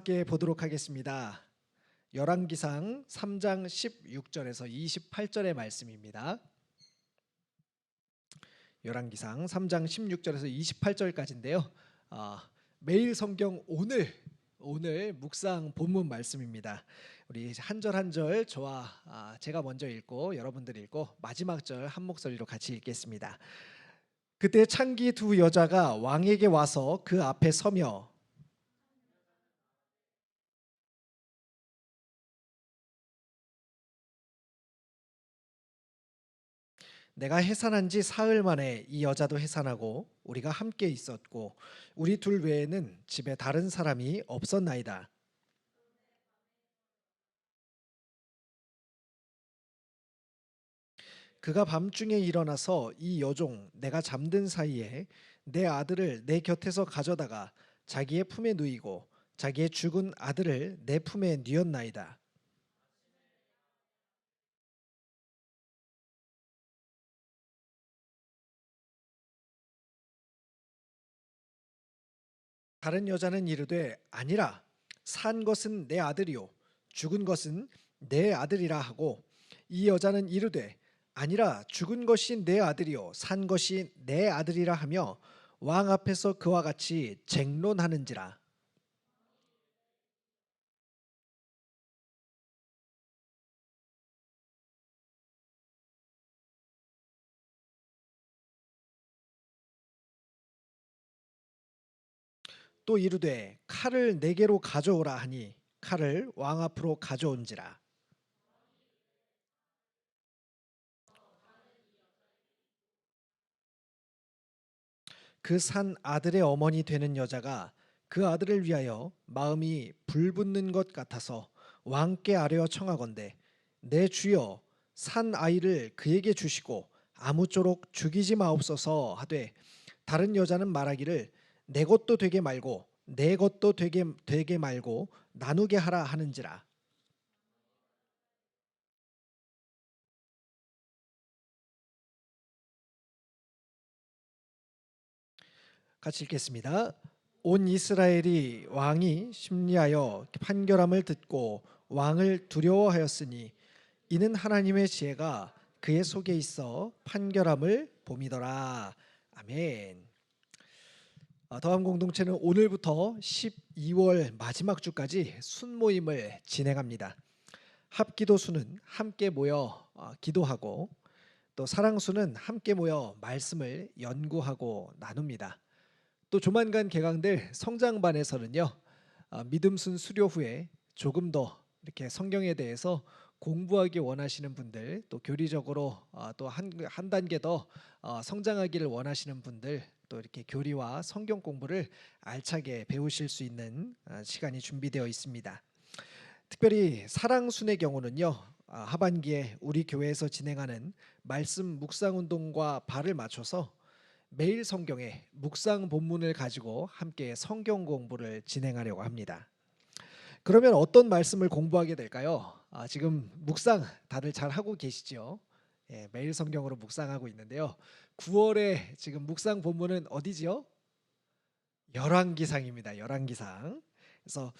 함께 보도록 하겠습니다. 열왕기상 3장 16절에서 28절의 말씀입니다. 열왕기상 3장 16절에서 28절까지인데요. 매일 성경 오늘 묵상 본문 말씀입니다. 우리 한 절 한 절 저와 제가 먼저 읽고 여러분들이 읽고 마지막 절 한 목소리로 같이 읽겠습니다. 그때 창기 두 여자가 왕에게 와서 그 앞에 서며 내가 해산한 지 사흘 만에 이 여자도 해산하고 우리가 함께 있었고 우리 둘 외에는 집에 다른 사람이 없었나이다. 그가 밤중에 일어나서 이 여종 내가 잠든 사이에 내 아들을 내 곁에서 가져다가 자기의 품에 누이고 자기의 죽은 아들을 내 품에 뉘었나이다. 다른 여자는 이르되 아니라 산 것은 내 아들이요 죽은 것은 내 아들이라 하고 이 여자는 이르되 아니라 죽은 것이 내 아들이요 산 것이 내 아들이라 하며 왕 앞에서 그와 같이 쟁론하는지라. 또 이르되 칼을 내게로 가져오라 하니 칼을 왕 앞으로 가져온지라. 그 산 아들의 어머니 되는 여자가 그 아들을 위하여 마음이 불붙는 것 같아서 왕께 아뢰어 청하건대 내 주여 산 아이를 그에게 주시고 아무쪼록 죽이지 마옵소서 하되 다른 여자는 말하기를 내 것도 되게 말고 내 것도 되게 말고 나누게 하라 하는지라. 같이 읽겠습니다. 온 이스라엘이 왕이 심리하여 판결함을 듣고 왕을 두려워하였으니 이는 하나님의 지혜가 그의 속에 있어 판결함을 봄이더라. 아멘. 더함 공동체는 오늘부터 12월 마지막 주까지 순모임을 진행합니다. 합기도수는 함께 모여 기도하고 또 사랑수는 함께 모여 말씀을 연구하고 나눕니다. 또 조만간 개강될 성장반에서는요, 믿음순 수료 후에 조금 더 이렇게 성경에 대해서 공부하기 원하시는 분들, 또 교리적으로 또 한 단계 더 성장하기를 원하시는 분들, 또 이렇게 교리와 성경 공부를 알차게 배우실 수 있는 시간이 준비되어 있습니다. 특별히 사랑순의 경우는요, 하반기에 우리 교회에서 진행하는 말씀 묵상 운동과 발을 맞춰서 매일 성경의 묵상 본문을 가지고 함께 성경 공부를 진행하려고 합니다. 그러면 어떤 말씀을 공부하게 될까요? 지금 묵상 다들 잘 하고 계시죠? 예, 매일 성경으로 묵상하고 있는데요. 9월에 지금 묵상 본문은 어디지요? 열왕기상입니다. 열왕기상. 그래서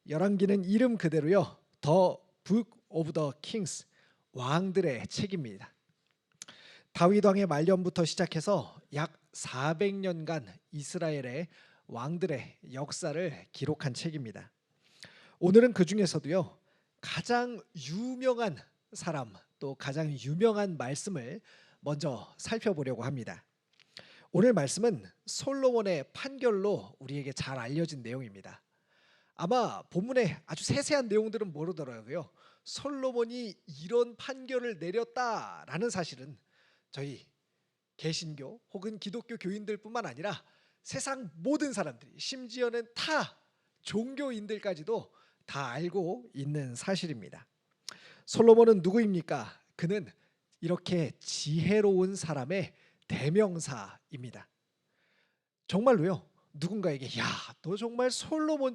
열왕기는 이름 그대로요. The Book of the Kings, 왕들의 책입니다. 다윗 왕의 말년부터 시작해서 약 400년간 이스라엘의 왕들의 역사를 기록한 책입니다. 오늘은 그 중에서도요, 가장 유명한 사람 또 가장 유명한 말씀을 먼저 살펴보려고 합니다. 오늘 말씀은 솔로몬의 판결로 우리에게 잘 알려진 내용입니다. 아마 본문의 아주 세세한 내용들은 모르더라고요. 솔로몬이 이런 판결을 내렸다라는 사실은 저희 개신교 혹은 기독교 교인들뿐만 아니라 세상 모든 사람들이, 심지어는 타 종교인들까지도 다 알고 있는 사실입니다. 솔로몬은 누구입니까? 그는 이렇게 지혜로운 사람의 대명사입니다. 정말로요, 누군가에게 야, 너 정말 솔로몬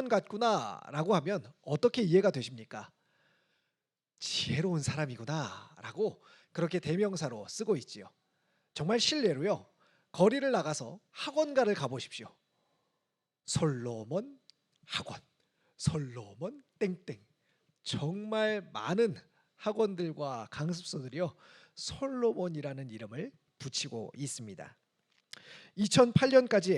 같구나 라고 하면 어떻게 이해가 되십니까? 지혜로운 사람이구나 라고 그렇게 대명사로 쓰고 있지요. 정말 실례로요, 거리를 나가서 학원가를 가보십시오. 솔로몬 학원, 솔로몬 땡땡, 정말 많은 학원들과 강습소들이요 솔로몬이라는 이름을 붙이고 있습니다. 2008년까지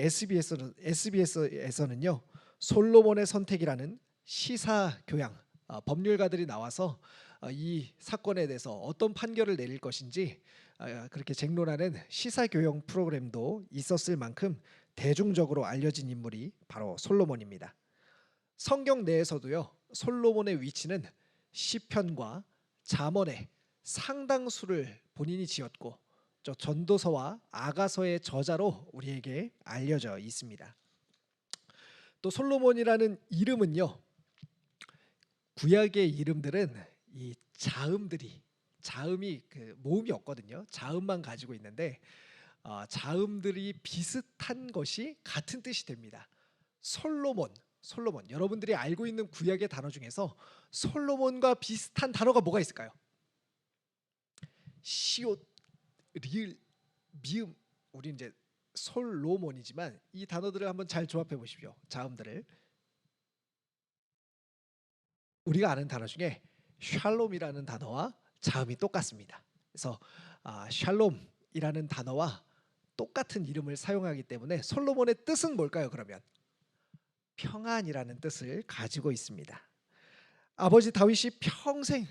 SBS에서는요 솔로몬의 선택이라는 시사 교양 법률가들이 나와서 이 사건에 대해서 어떤 판결을 내릴 것인지 그렇게 쟁론하는 시사 교양 프로그램도 있었을 만큼 대중적으로 알려진 인물이 바로 솔로몬입니다. 성경 내에서도요 솔로몬의 위치는 시편과 잠언의 상당수를 본인이 지었고 저 전도서와 아가서의 저자로 우리에게 알려져 있습니다. 또 솔로몬이라는 이름은요 구약의 이름들은 이 자음이 그 모음이 없거든요. 자음만 가지고 있는데 자음들이 비슷한 것이 같은 뜻이 됩니다. 솔로몬 여러분들이 알고 있는 구약의 단어 중에서 솔로몬과 비슷한 단어가 뭐가 있을까요? 시옷, 리을, 미음. 우리 이제 솔로몬이지만 이 단어들을 한번 잘 조합해 보십시오. 자음들을. 우리가 아는 단어 중에 샬롬이라는 단어와 자음이 똑같습니다. 그래서 샬롬이라는 단어와 똑같은 이름을 사용하기 때문에 솔로몬의 뜻은 뭘까요? 그러면 평안이라는 뜻을 가지고 있습니다. 아버지 다윗이 평생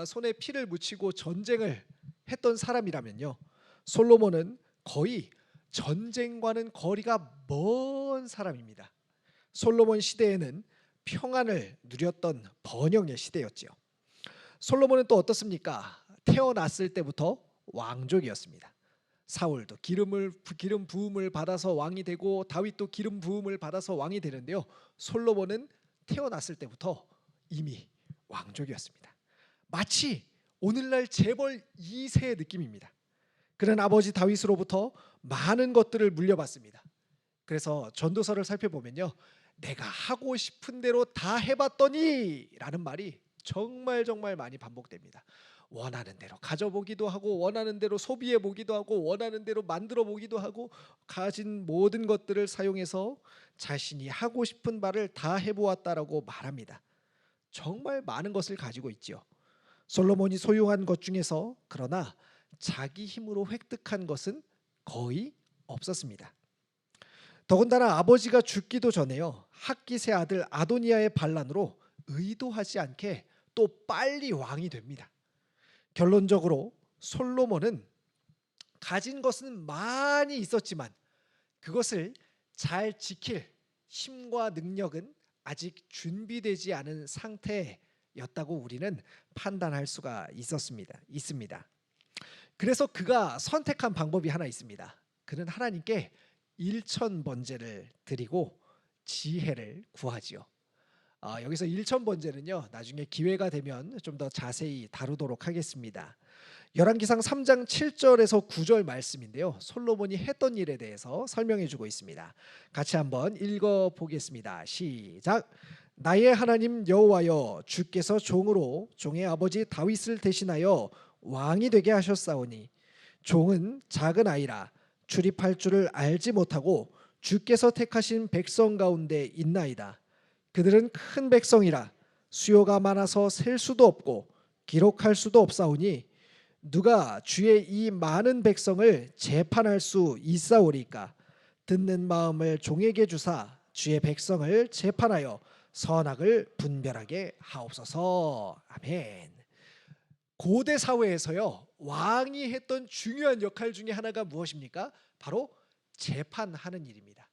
손에 피를 묻히고 전쟁을 했던 사람이라면요 솔로몬은 거의 전쟁과는 거리가 먼 사람입니다. 솔로몬 시대에는 평안을 누렸던 번영의 시대였지요. 솔로몬은 또 어떻습니까? 태어났을 때부터 왕족이었습니다. 사울도 기름 부음을 받아서 왕이 되고 다윗도 기름 부음을 받아서 왕이 되는데요. 솔로몬은 태어났을 때부터 이미 왕족이었습니다. 마치 오늘날 재벌 2세의 느낌입니다. 그는 아버지 다윗으로부터 많은 것들을 물려받습니다. 그래서 전도서를 살펴보면요. 내가 하고 싶은 대로 다 해봤더니 라는 말이 정말 많이 반복됩니다. 원하는 대로 가져보기도 하고 원하는 대로 소비해 보기도 하고 원하는 대로 만들어 보기도 하고 가진 모든 것들을 사용해서 자신이 하고 싶은 바를 다 해보았다라고 말합니다. 정말 많은 것을 가지고 있지요. 솔로몬이 소유한 것 중에서 그러나 자기 힘으로 획득한 것은 거의 없었습니다. 더군다나 아버지가 죽기도 전에요. 핫깃의 아들 아도니아의 반란으로 의도하지 않게 또 빨리 왕이 됩니다. 결론적으로 솔로몬은 가진 것은 많이 있었지만 그것을 잘 지킬 힘과 능력은 아직 준비되지 않은 상태였다고 우리는 판단할 수가 있습니다. 그래서 그가 선택한 방법이 하나 있습니다. 그는 하나님께 일천번제를 드리고 지혜를 구하지요. 여기서 일천번제는요 나중에 기회가 되면 좀 더 자세히 다루도록 하겠습니다. 열왕기상 3장 7절에서 9절 말씀인데요. 솔로몬이 했던 일에 대해서 설명해 주고 있습니다. 같이 한번 읽어보겠습니다. 시작. 나의 하나님 여호와여, 주께서 종으로 종의 아버지 다윗을 대신하여 왕이 되게 하셨사오니 종은 작은 아이라 출입할 줄을 알지 못하고 주께서 택하신 백성 가운데 있나이다. 그들은 큰 백성이라 수요가 많아서 셀 수도 없고 기록할 수도 없사오니 누가 주의 이 많은 백성을 재판할 수 있사오리까? 듣는 마음을 종에게 주사 주의 백성을 재판하여 선악을 분별하게 하옵소서. 아멘. 고대 사회에서요 왕이 했던 중요한 역할 중에 하나가 무엇입니까? 바로 재판하는 일입니다.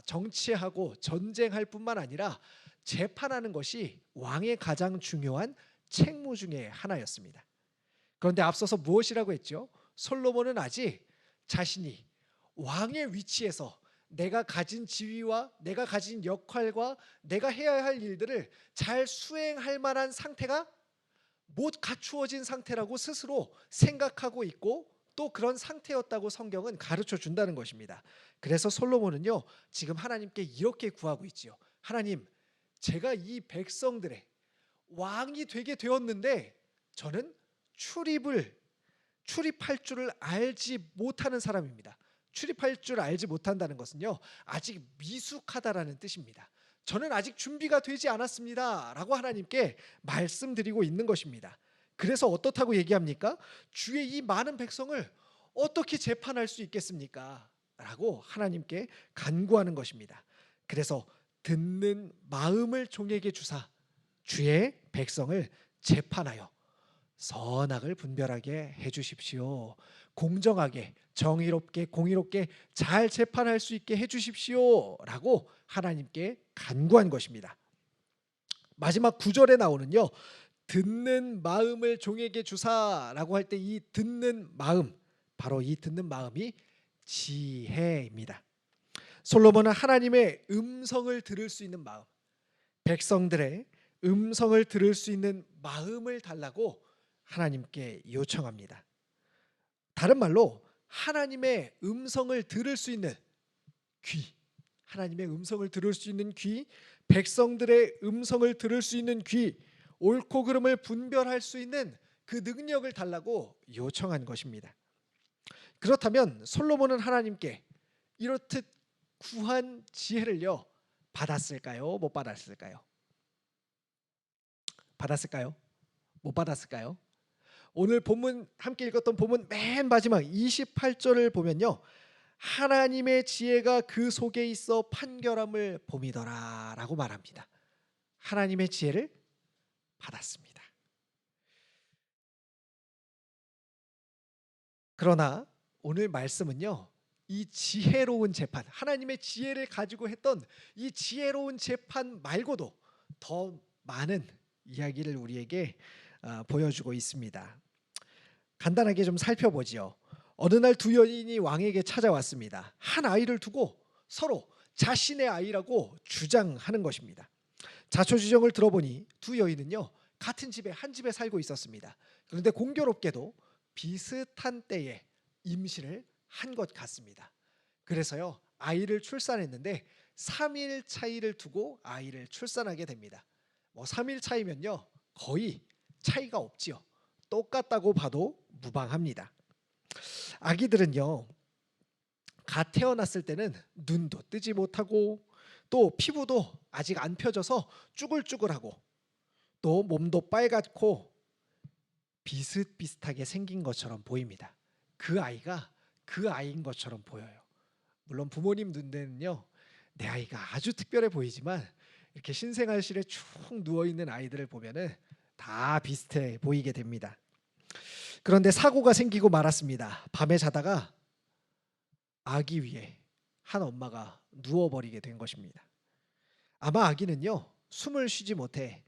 정치하고 전쟁할 뿐만 아니라 재판하는 것이 왕의 가장 중요한 책무 중에 하나였습니다. 그런데 앞서서 무엇이라고 했죠? 솔로몬은 아직 자신이 왕의 위치에서 내가 가진 지위와 내가 가진 역할과 내가 해야 할 일들을 잘 수행할 만한 상태가 못 갖추어진 상태라고 스스로 생각하고 있고 또 그런 상태였다고 성경은 가르쳐 준다는 것입니다. 그래서 솔로몬은요 지금 하나님께 이렇게 구하고 있지요. 하나님, 제가 이 백성들의 왕이 되게 되었는데 저는 출입할 줄을 알지 못하는 사람입니다. 출입할 줄 알지 못한다는 것은요, 아직 미숙하다라는 뜻입니다. 저는 아직 준비가 되지 않았습니다 라고 하나님께 말씀드리고 있는 것입니다. 그래서 어떻다고 얘기합니까? 주의 이 많은 백성을 어떻게 재판할 수 있겠습니까? 라고 하나님께 간구하는 것입니다. 그래서 듣는 마음을 종에게 주사 주의 백성을 재판하여 선악을 분별하게 해주십시오. 공정하게 정의롭게 공의롭게 잘 재판할 수 있게 해주십시오 라고 하나님께 간구한 것입니다. 마지막 9절에 나오는요, 듣는 마음을 종에게 주사라고 할 때 이 듣는 마음, 바로 이 듣는 마음이 지혜입니다. 솔로몬은 하나님의 음성을 들을 수 있는 마음, 백성들의 음성을 들을 수 있는 마음을 달라고 하나님께 요청합니다. 다른 말로 하나님의 음성을 들을 수 있는 귀, 하나님의 음성을 들을 수 있는 귀, 백성들의 음성을 들을 수 있는 귀, 옳고 그름을 분별할 수 있는 그 능력을 달라고 요청한 것입니다. 그렇다면 솔로몬은 하나님께 이렇듯 구한 지혜를요, 받았을까요? 못 받았을까요? 받았을까요? 못 받았을까요? 오늘 본문 함께 읽었던 본문 맨 마지막 28절을 보면요, 하나님의 지혜가 그 속에 있어 판결함을 봄이더라 라고 말합니다. 하나님의 지혜를 받았습니다. 그러나 오늘 말씀은요, 이 지혜로운 재판, 하나님의 지혜를 가지고 했던 이 지혜로운 재판 말고도 더 많은 이야기를 우리에게 보여주고 있습니다. 간단하게 좀 살펴보지요. 어느 날 두 여인이 왕에게 찾아왔습니다. 한 아이를 두고 서로 자신의 아이라고 주장하는 것입니다. 자초지종을 들어보니 두 여인은요, 같은 집에 한 집에 살고 있었습니다. 그런데 공교롭게도 비슷한 때에 임신을 한 것 같습니다. 그래서요, 아이를 출산했는데 3일 차이를 두고 아이를 출산하게 됩니다. 3일 차이면요, 거의 차이가 없지요. 똑같다고 봐도 무방합니다. 아기들은요, 갓 태어났을 때는 눈도 뜨지 못하고 또 피부도 아직 안 펴져서 쭈글쭈글하고 또 몸도 빨갛고 비슷비슷하게 생긴 것처럼 보입니다. 그 아이가 그 아이인 것처럼 보여요. 물론 부모님 눈에는요, 내 아이가 아주 특별해 보이지만 이렇게 신생아실에 쭉 누워있는 아이들을 보면은 다 비슷해 보이게 됩니다. 그런데 사고가 생기고 말았습니다. 밤에 자다가 아기 위에 한 엄마가 누워버리게 된 것입니다. 아마 아기는요, 숨을 쉬지 못해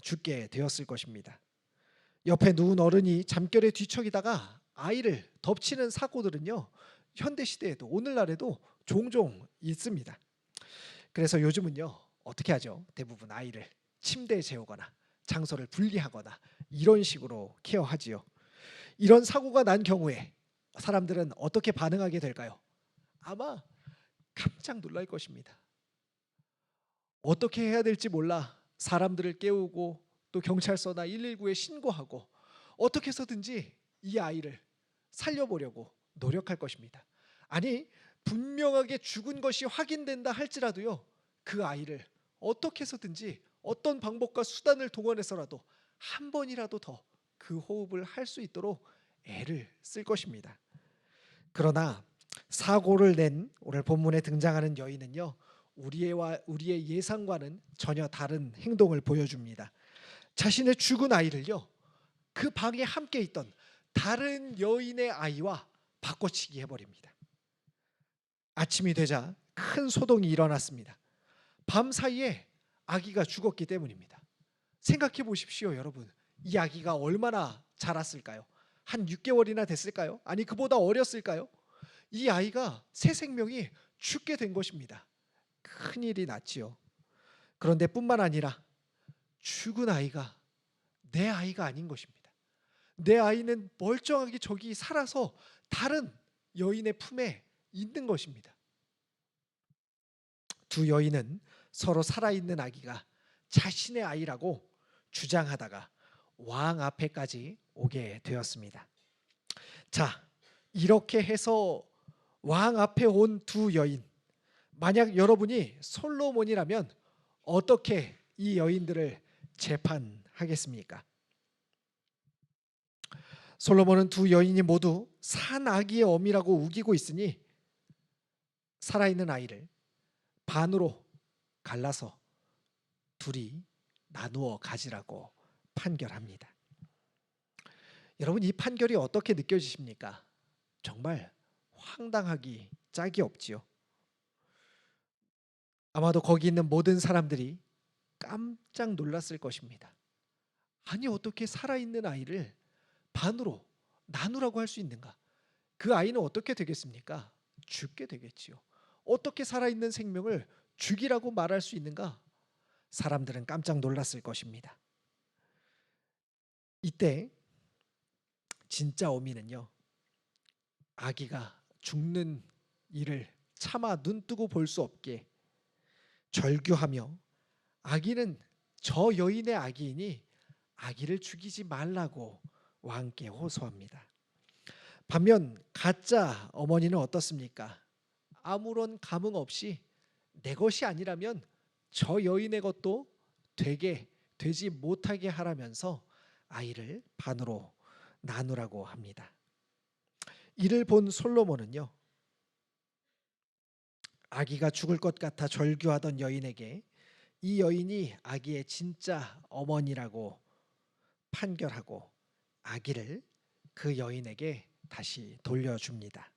죽게 되었을 것입니다. 옆에 누운 어른이 잠결에 뒤척이다가 아이를 덮치는 사고들은요, 현대시대에도 오늘날에도 종종 있습니다. 그래서 요즘은요, 어떻게 하죠? 대부분 아이를 침대에 재우거나 장소를 분리하거나 이런 식으로 케어하지요. 이런 사고가 난 경우에 사람들은 어떻게 반응하게 될까요? 아마 깜짝 놀랄 것입니다. 어떻게 해야 될지 몰라 사람들을 깨우고 또 경찰서나 119에 신고하고 어떻게 해서든지 이 아이를 살려보려고 노력할 것입니다. 아니, 분명하게 죽은 것이 확인된다 할지라도요, 그 아이를 어떻게 해서든지 어떤 방법과 수단을 동원해서라도 한 번이라도 더 그 호흡을 할 수 있도록 애를 쓸 것입니다. 그러나 사고를 낸 오늘 본문에 등장하는 여인은요, 우리의 예상과는 전혀 다른 행동을 보여줍니다. 자신의 죽은 아이를요, 그 방에 함께 있던 다른 여인의 아이와 바꿔치기 해버립니다. 아침이 되자 큰 소동이 일어났습니다. 밤 사이에 아기가 죽었기 때문입니다. 생각해 보십시오, 여러분. 이 아기가 얼마나 자랐을까요? 한 6개월이나 됐을까요? 아니, 그보다 어렸을까요? 이 아이가 새 생명이 죽게 된 것입니다. 큰일이 났지요. 그런데 뿐만 아니라 죽은 아이가 내 아이가 아닌 것입니다. 내 아이는 멀쩡하게 저기 살아서 다른 여인의 품에 있는 것입니다. 두 여인은 서로 살아있는 아기가 자신의 아이라고 주장하다가 왕 앞에까지 오게 되었습니다. 자, 이렇게 해서 왕 앞에 온 두 여인, 만약 여러분이 솔로몬이라면 어떻게 이 여인들을 재판하겠습니까? 솔로몬은 두 여인이 모두 산 아기의 어미라고 우기고 있으니 살아있는 아이를 반으로 갈라서 둘이 나누어 가지라고 판결합니다. 여러분, 이 판결이 어떻게 느껴지십니까? 정말 황당하기 짝이 없지요. 아마도 거기 있는 모든 사람들이 깜짝 놀랐을 것입니다. 아니, 어떻게 살아있는 아이를 반으로 나누라고 할 수 있는가? 그 아이는 어떻게 되겠습니까? 죽게 되겠지요. 어떻게 살아있는 생명을 죽이라고 말할 수 있는가? 사람들은 깜짝 놀랐을 것입니다. 이때 진짜 어미는요, 아기가 죽는 일을 차마 눈뜨고 볼 수 없게 절규하며, 아기는 저 여인의 아기이니 아기를 죽이지 말라고 왕께 호소합니다. 반면 가짜 어머니는 어떻습니까? 아무런 감흥 없이 내 것이 아니라면 저 여인의 것도 되지 못하게 하라면서 아이를 반으로 나누라고 합니다. 이를 본 솔로몬은요, 아기가 죽을 것 같아 절규하던 여인에게 이 여인이 아기의 진짜 어머니라고 판결하고 아기를 그 여인에게 다시 돌려줍니다.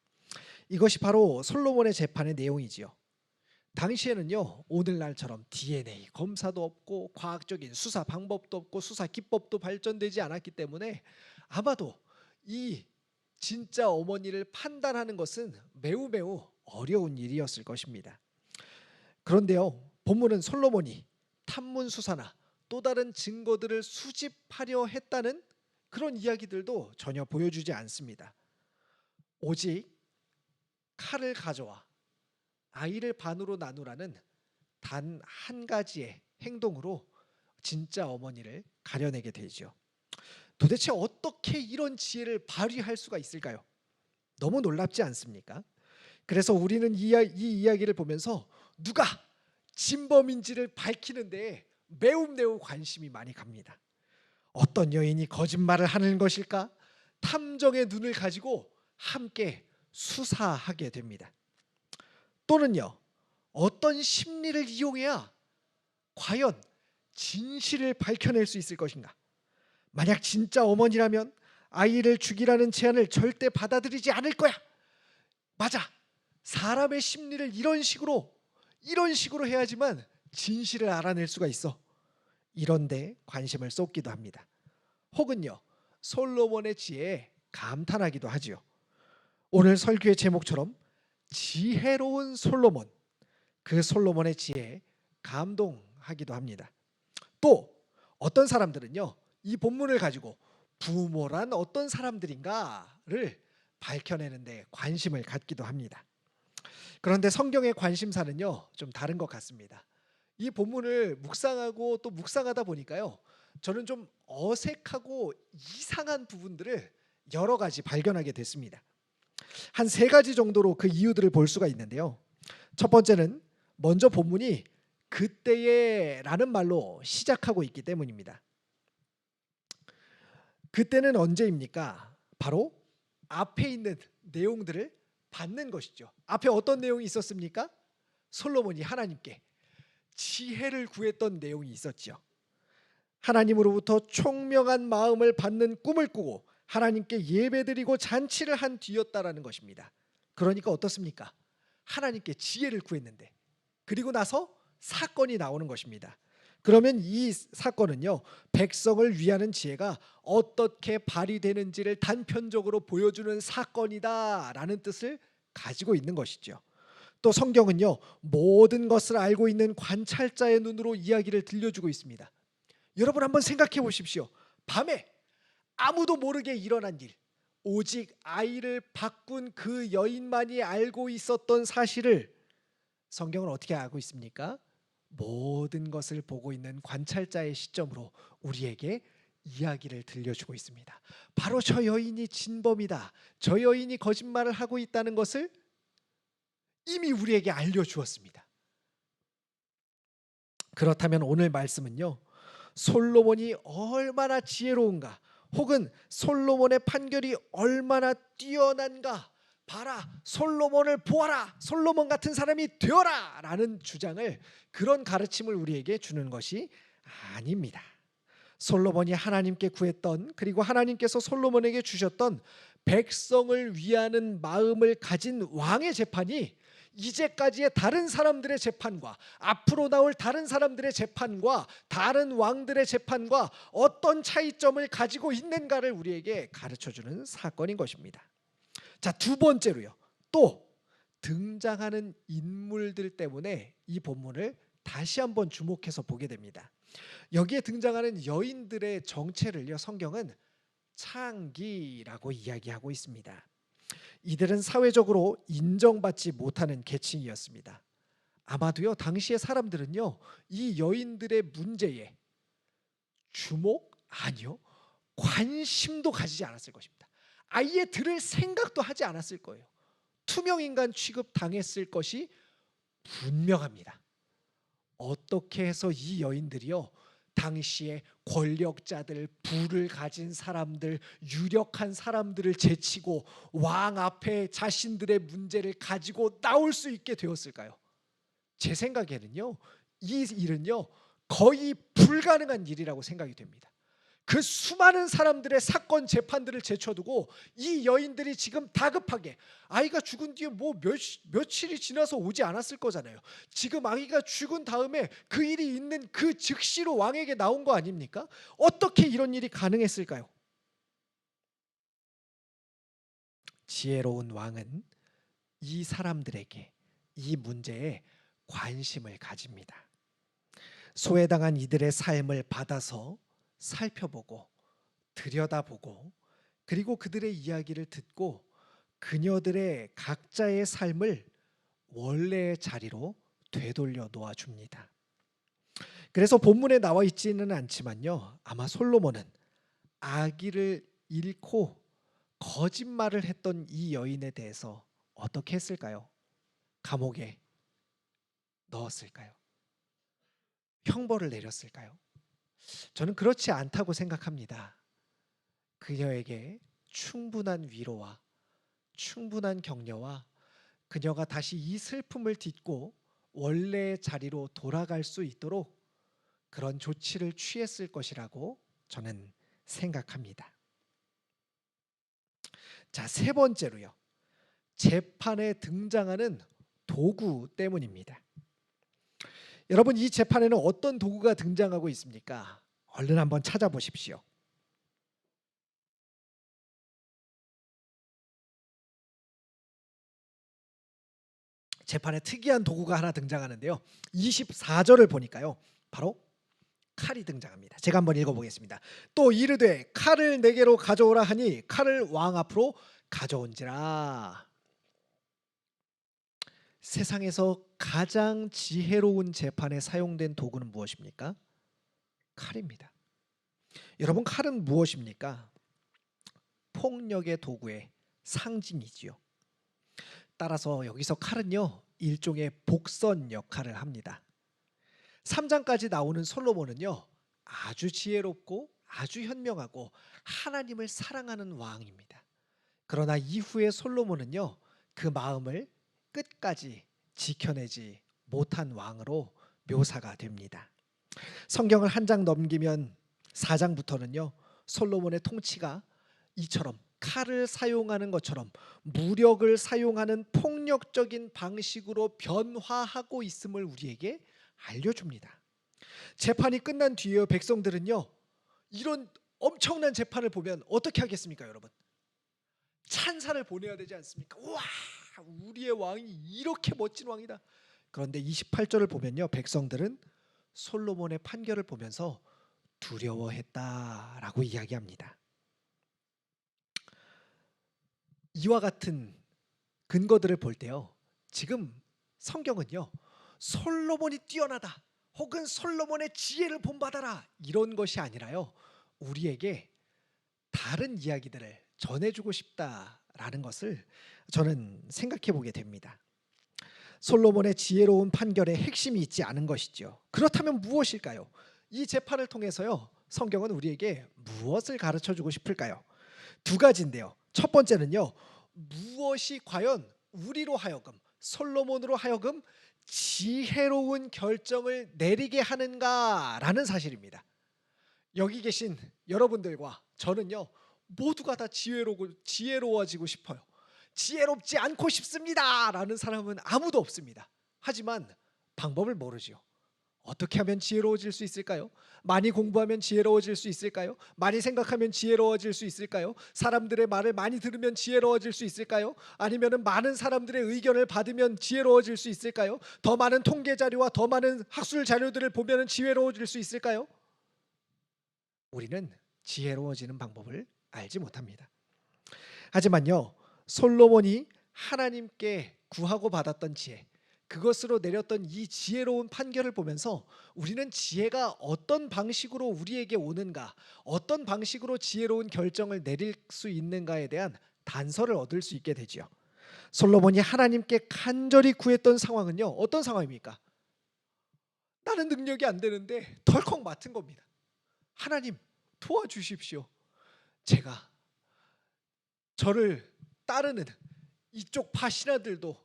이것이 바로 솔로몬의 재판의 내용이지요. 당시에는요, 오늘날처럼 DNA 검사도 없고 과학적인 수사 방법도 없고 수사 기법도 발전되지 않았기 때문에 아마도 이 진짜 어머니를 판단하는 것은 매우 어려운 일이었을 것입니다. 그런데요, 본문은 솔로몬이 탐문 수사나 또 다른 증거들을 수집하려 했다는 그런 이야기들도 전혀 보여주지 않습니다. 오직 칼을 가져와 아이를 반으로 나누라는 단 한 가지의 행동으로 진짜 어머니를 가려내게 되죠. 도대체 어떻게 이런 지혜를 발휘할 수가 있을까요? 너무 놀랍지 않습니까? 그래서 우리는 이 이야기를 보면서 누가 진범인지를 밝히는 데 매우 관심이 많이 갑니다. 어떤 여인이 거짓말을 하는 것일까? 탐정의 눈을 가지고 함께 수사하게 됩니다. 또는요, 어떤 심리를 이용해야 과연 진실을 밝혀낼 수 있을 것인가? 만약 진짜 어머니라면 아이를 죽이라는 제안을 절대 받아들이지 않을 거야. 맞아, 사람의 심리를 이런 식으로 해야지만 진실을 알아낼 수가 있어. 이런데 관심을 쏟기도 합니다. 혹은요, 솔로몬의 지혜에 감탄하기도 하지요. 오늘 설교의 제목처럼 지혜로운 솔로몬, 그 솔로몬의 지혜에 감동하기도 합니다. 또 어떤 사람들은요, 이 본문을 가지고 부모란 어떤 사람들인가를 밝혀내는데 관심을 갖기도 합니다. 그런데 성경의 관심사는요, 좀 다른 것 같습니다. 이 본문을 묵상하고 또 묵상하다 보니까요, 저는 좀 어색하고 이상한 부분들을 여러 가지 발견하게 됐습니다. 한 세 가지 정도로 그 이유들을 볼 수가 있는데요. 첫 번째는 먼저 본문이 그때에 라는 말로 시작하고 있기 때문입니다. 그때는 언제입니까? 바로 앞에 있는 내용들을 받는 것이죠. 앞에 어떤 내용이 있었습니까? 솔로몬이 하나님께 지혜를 구했던 내용이 있었죠. 하나님으로부터 총명한 마음을 받는 꿈을 꾸고 하나님께 예배드리고 잔치를 한 뒤였다라는 것입니다. 그러니까 어떻습니까? 하나님께 지혜를 구했는데, 그리고 나서 사건이 나오는 것입니다. 그러면 이 사건은요, 백성을 위하는 지혜가 어떻게 발휘되는지를 단편적으로 보여주는 사건이다라는 뜻을 가지고 있는 것이죠. 또 성경은요, 모든 것을 알고 있는 관찰자의 눈으로 이야기를 들려주고 있습니다. 여러분 한번 생각해 보십시오. 밤에 아무도 모르게 일어난 일, 오직 아이를 바꾼 그 여인만이 알고 있었던 사실을 성경은 어떻게 알고 있습니까? 모든 것을 보고 있는 관찰자의 시점으로 우리에게 이야기를 들려주고 있습니다. 바로 저 여인이 진범이다, 저 여인이 거짓말을 하고 있다는 것을 이미 우리에게 알려주었습니다. 그렇다면 오늘 말씀은요, 솔로몬이 얼마나 지혜로운가, 혹은 솔로몬의 판결이 얼마나 뛰어난가, 봐라, 솔로몬을 보아라, 솔로몬 같은 사람이 되어라 라는 주장을, 그런 가르침을 우리에게 주는 것이 아닙니다. 솔로몬이 하나님께 구했던, 그리고 하나님께서 솔로몬에게 주셨던 백성을 위하는 마음을 가진 왕의 재판이 이제까지의 다른 사람들의 재판과 앞으로 나올 다른 사람들의 재판과 다른 왕들의 재판과 어떤 차이점을 가지고 있는가를 우리에게 가르쳐주는 사건인 것입니다. 자, 두 번째로요, 또 등장하는 인물들 때문에 이 본문을 다시 한번 주목해서 보게 됩니다. 여기에 등장하는 여인들의 정체를요, 성경은 창기라고 이야기하고 있습니다. 이들은 사회적으로 인정받지 못하는 계층이었습니다. 아마도요, 당시의 사람들은요, 이 여인들의 문제에 주목, 아니요, 관심도 가지지 않았을 것입니다. 아예 들을 생각도 하지 않았을 거예요. 투명인간 취급 당했을 것이 분명합니다. 어떻게 해서 이 여인들이요, 당시에 권력자들, 부를 가진 사람들, 유력한 사람들을 제치고 왕 앞에 자신들의 문제를 가지고 나올 수 있게 되었을까요? 제 생각에는요, 이 일은요, 거의 불가능한 일이라고 생각이 됩니다. 그 수많은 사람들의 사건 재판들을 제쳐두고 이 여인들이 지금 다급하게, 아이가 죽은 뒤에 뭐 며칠이 지나서 오지 않았을 거잖아요. 지금 아이가 죽은 다음에 그 일이 있는 그 즉시로 왕에게 나온 거 아닙니까? 어떻게 이런 일이 가능했을까요? 지혜로운 왕은 이 사람들에게, 이 문제에 관심을 가집니다. 소외당한 이들의 삶을 받아서 살펴보고 들여다보고, 그리고 그들의 이야기를 듣고 그녀들의 각자의 삶을 원래의 자리로 되돌려 놓아줍니다. 그래서 본문에 나와 있지는 않지만요, 아마 솔로몬은 아기를 잃고 거짓말을 했던 이 여인에 대해서 어떻게 했을까요? 감옥에 넣었을까요? 형벌을 내렸을까요? 저는 그렇지 않다고 생각합니다. 그녀에게 충분한 위로와 충분한 격려와 그녀가 다시 이 슬픔을 딛고 원래의 자리로 돌아갈 수 있도록 그런 조치를 취했을 것이라고 저는 생각합니다. 자, 세 번째로요, 재판에 등장하는 도구 때문입니다. 여러분, 이 재판에는 어떤 도구가 등장하고 있습니까? 얼른 한번 찾아보십시오. 재판에 특이한 도구가 하나 등장하는데요, 24절을 보니까요, 바로 칼이 등장합니다. 제가 한번 읽어보겠습니다. 또 이르되 칼을 내게로 가져오라 하니 칼을 왕 앞으로 가져온지라. 세상에서 가장 지혜로운 재판에 사용된 도구는 무엇입니까? 칼입니다. 여러분, 칼은 무엇입니까? 폭력의 도구의 상징이지요. 따라서 여기서 칼은요, 일종의 복선 역할을 합니다. 3장까지 나오는 솔로몬은요, 아주 지혜롭고 아주 현명하고 하나님을 사랑하는 왕입니다. 그러나 이후에 솔로몬은요, 그 마음을 끝까지 지켜내지 못한 왕으로 묘사가 됩니다. 성경을 한 장 넘기면 4장부터는요, 솔로몬의 통치가 이처럼 칼을 사용하는 것처럼 무력을 사용하는 폭력적인 방식으로 변화하고 있음을 우리에게 알려줍니다. 재판이 끝난 뒤에 백성들은요, 이런 엄청난 재판을 보면 어떻게 하겠습니까, 여러분? 찬사를 보내야 되지 않습니까? 와, 우리의 왕이 이렇게 멋진 왕이다. 그런데 28절을 보면요, 백성들은 솔로몬의 판결을 보면서 두려워했다라고 이야기합니다. 이와 같은 근거들을 볼 때요, 지금 성경은요, 솔로몬이 뛰어나다, 혹은 솔로몬의 지혜를 본받아라, 이런 것이 아니라요, 우리에게 다른 이야기들을 전해주고 싶다라는 것을 저는 생각해 보게 됩니다. 솔로몬의 지혜로운 판결에 핵심이 있지 않은 것이죠. 그렇다면 무엇일까요? 이 재판을 통해서요, 성경은 우리에게 무엇을 가르쳐주고 싶을까요? 두 가지인데요. 첫 번째는요, 무엇이 과연 우리로 하여금, 솔로몬으로 하여금 지혜로운 결정을 내리게 하는가라는 사실입니다. 여기 계신 여러분들과 저는요, 모두가 다 지혜로워지고 싶어요. 지혜롭지 않고 싶습니다 라는 사람은 아무도 없습니다. 하지만 방법을 모르죠. 어떻게 하면 지혜로워질 수 있을까요? 많이 공부하면 지혜로워질 수 있을까요? 많이 생각하면 지혜로워질 수 있을까요? 사람들의 말을 많이 들으면 지혜로워질 수 있을까요? 아니면 많은 사람들의 의견을 받으면 지혜로워질 수 있을까요? 더 많은 통계 자료와 더 많은 학술 자료들을 보면 지혜로워질 수 있을까요? 우리는 지혜로워지는 방법을 알지 못합니다. 하지만요, 솔로몬이 하나님께 구하고 받았던 지혜, 그것으로 내렸던 이 지혜로운 판결을 보면서 우리는 지혜가 어떤 방식으로 우리에게 오는가, 어떤 방식으로 지혜로운 결정을 내릴 수 있는가에 대한 단서를 얻을 수 있게 되죠. 솔로몬이 하나님께 간절히 구했던 상황은요, 어떤 상황입니까? 나는 능력이 안 되는데 덜컥 맡은 겁니다. 하나님 도와주십시오. 제가 저를 따르는 이쪽 파 신하들도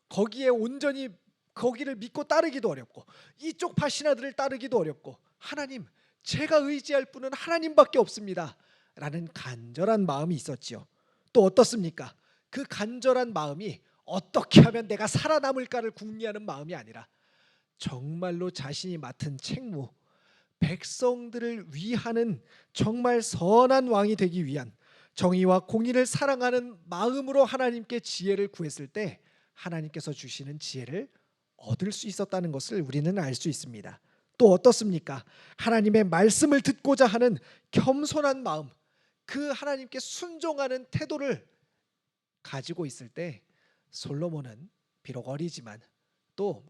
거기에 온전히 거기를 믿고 따르기도 어렵고, 이쪽 파 신하들을 따르기도 어렵고, 하나님 제가 의지할 분은 하나님밖에 없습니다 라는 간절한 마음이 있었지요. 또 어떻습니까? 그 간절한 마음이 어떻게 하면 내가 살아남을까를 궁리하는 마음이 아니라 정말로 자신이 맡은 책무, 백성들을 위하는 정말 선한 왕이 되기 위한 정의와 공의를 사랑하는 마음으로 하나님께 지혜를 구했을 때 하나님께서 주시는 지혜를 얻을 수 있었다는 것을 우리는 알 수 있습니다. 또 어떻습니까? 하나님의 말씀을 듣고자 하는 겸손한 마음, 그 하나님께 순종하는 태도를 가지고 있을 때 솔로몬은 비록 어리지만 또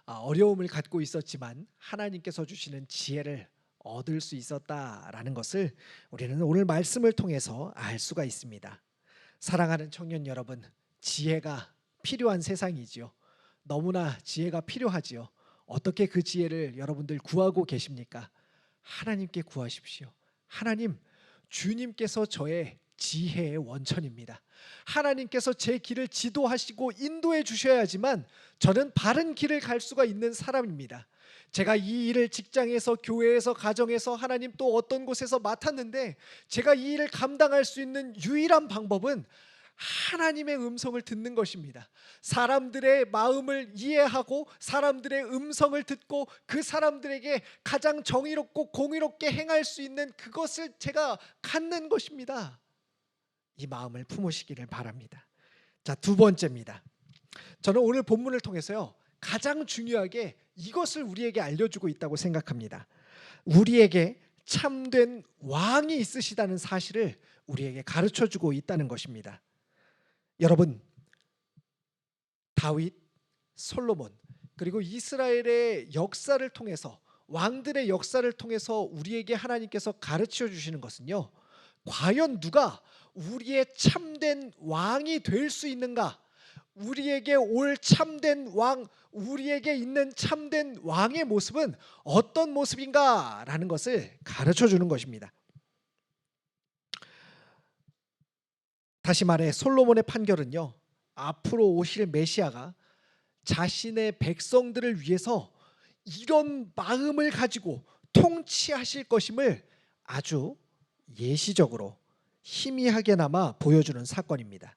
어려움을 갖고 있었지만 하나님께서 주시는 지혜를 얻을 수 있었다라는 것을 우리는 오늘 말씀을 통해서 알 수가 있습니다. 사랑하는 청년 여러분, 지혜가 필요한 세상이지요. 너무나 지혜가 필요하지요. 어떻게 그 지혜를 여러분들 구하고 계십니까? 하나님께 구하십시오. 하나님, 주님께서 저의 지혜의 원천입니다. 하나님께서 제 길을 지도하시고 인도해 주셔야지만 저는 바른 길을 갈 수가 있는 사람입니다. 제가 이 일을 직장에서, 교회에서, 가정에서, 하나님 또 어떤 곳에서 맡았는데 제가 이 일을 감당할 수 있는 유일한 방법은 하나님의 음성을 듣는 것입니다. 사람들의 마음을 이해하고 사람들의 음성을 듣고 그 사람들에게 가장 정의롭고 공의롭게 행할 수 있는 그것을 제가 갖는 것입니다. 이 마음을 품으시기를 바랍니다. 자, 두 번째입니다. 저는 오늘 본문을 통해서요, 가장 중요하게 이것을 우리에게 알려주고 있다고 생각합니다. 우리에게 참된 왕이 있으시다는 사실을 우리에게 가르쳐주고 있다는 것입니다. 여러분, 다윗, 솔로몬, 그리고 이스라엘의 역사를 통해서, 왕들의 역사를 통해서 우리에게 하나님께서 가르쳐 주시는 것은요, 과연 누가 우리의 참된 왕이 될 수 있는가, 우리에게 올 참된 왕, 우리에게 있는 참된 왕의 모습은 어떤 모습인가 라는 것을 가르쳐 주는 것입니다. 다시 말해 솔로몬의 판결은요, 앞으로 오실 메시아가 자신의 백성들을 위해서 이런 마음을 가지고 통치하실 것임을 아주 예시적으로 희미하게나마 보여주는 사건입니다.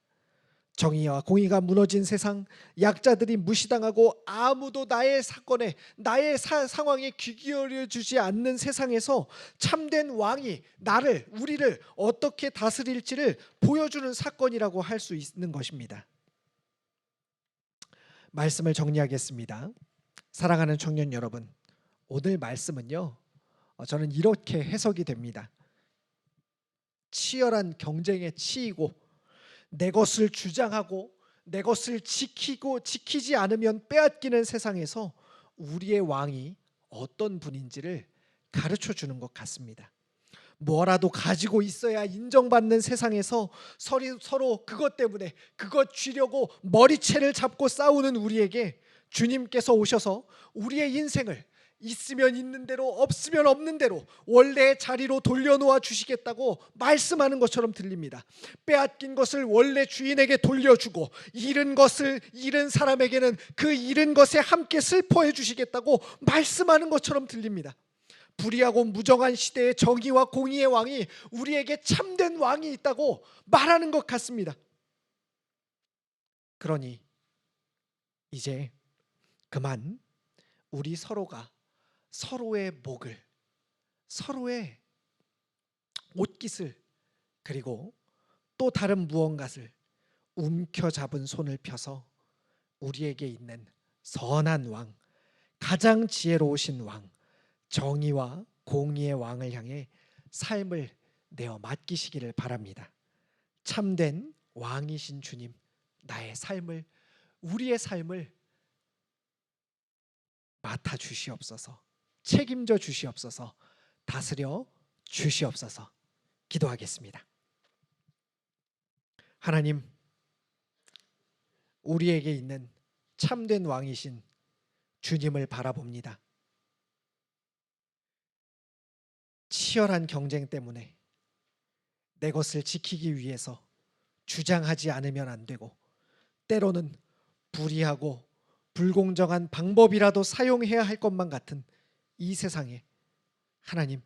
정의와 공의가 무너진 세상, 약자들이 무시당하고 아무도 나의 사건에, 나의 상황에 귀 기울여주지 않는 세상에서 참된 왕이 나를, 우리를 어떻게 다스릴지를 보여주는 사건이라고 할 수 있는 것입니다. 말씀을 정리하겠습니다. 사랑하는 청년 여러분, 오늘 말씀은요, 저는 이렇게 해석이 됩니다. 치열한 경쟁에 치이고 내 것을 주장하고 내 것을 지키지 않으면 빼앗기는 세상에서 우리의 왕이 어떤 분인지를 가르쳐 주는 것 같습니다. 뭐라도 가지고 있어야 인정받는 세상에서 서로 그것 때문에 그것 쥐려고 머리채를 잡고 싸우는 우리에게 주님께서 오셔서 우리의 인생을 있으면 있는 대로 없으면 없는 대로 원래의 자리로 돌려놓아 주시겠다고 말씀하는 것처럼 들립니다. 빼앗긴 것을 원래 주인에게 돌려주고 잃은 사람에게는 그 잃은 것에 함께 슬퍼해 주시겠다고 말씀하는 것처럼 들립니다. 불의하고 무정한 시대의 정의와 공의의 왕이 우리에게 참된 왕이 있다고 말하는 것 같습니다. 그러니 이제 그만 우리 서로가 서로의 목을, 서로의 옷깃을, 그리고 또 다른 무언가를 움켜잡은 손을 펴서 우리에게 있는 선한 왕, 가장 지혜로우신 왕, 정의와 공의의 왕을 향해 삶을 내어 맡기시기를 바랍니다. 참된 왕이신 주님, 나의 삶을, 우리의 삶을 맡아 주시옵소서. 책임져 주시옵소서. 다스려 주시옵소서. 기도하겠습니다. 하나님, 우리에게 있는 참된 왕이신 주님을 바라봅니다. 치열한 경쟁 때문에 내 것을 지키기 위해서 주장하지 않으면 안 되고, 때로는 불의하고 불공정한 방법이라도 사용해야 할 것만 같은 이 세상에 하나님,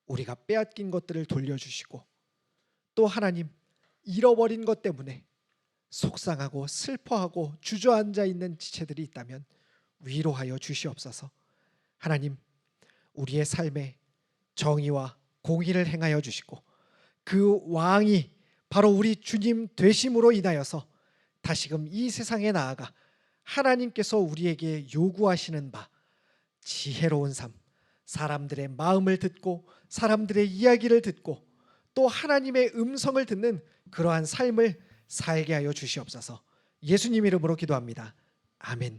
우리가 빼앗긴 것들을 돌려주시고, 또 하나님, 잃어버린 것 때문에 속상하고 슬퍼하고 주저앉아 있는 지체들이 있다면 위로하여 주시옵소서. 하나님, 우리의 삶에 정의와 공의를 행하여 주시고, 그 왕이 바로 우리 주님 되심으로 인하여서 다시금 이 세상에 나아가 하나님께서 우리에게 요구하시는 바, 지혜로운 삶, 사람들의 마음을 듣고 사람들의 이야기를 듣고 또 하나님의 음성을 듣는 그러한 삶을 살게 하여 주시옵소서. 예수님 이름으로 기도합니다. 아멘.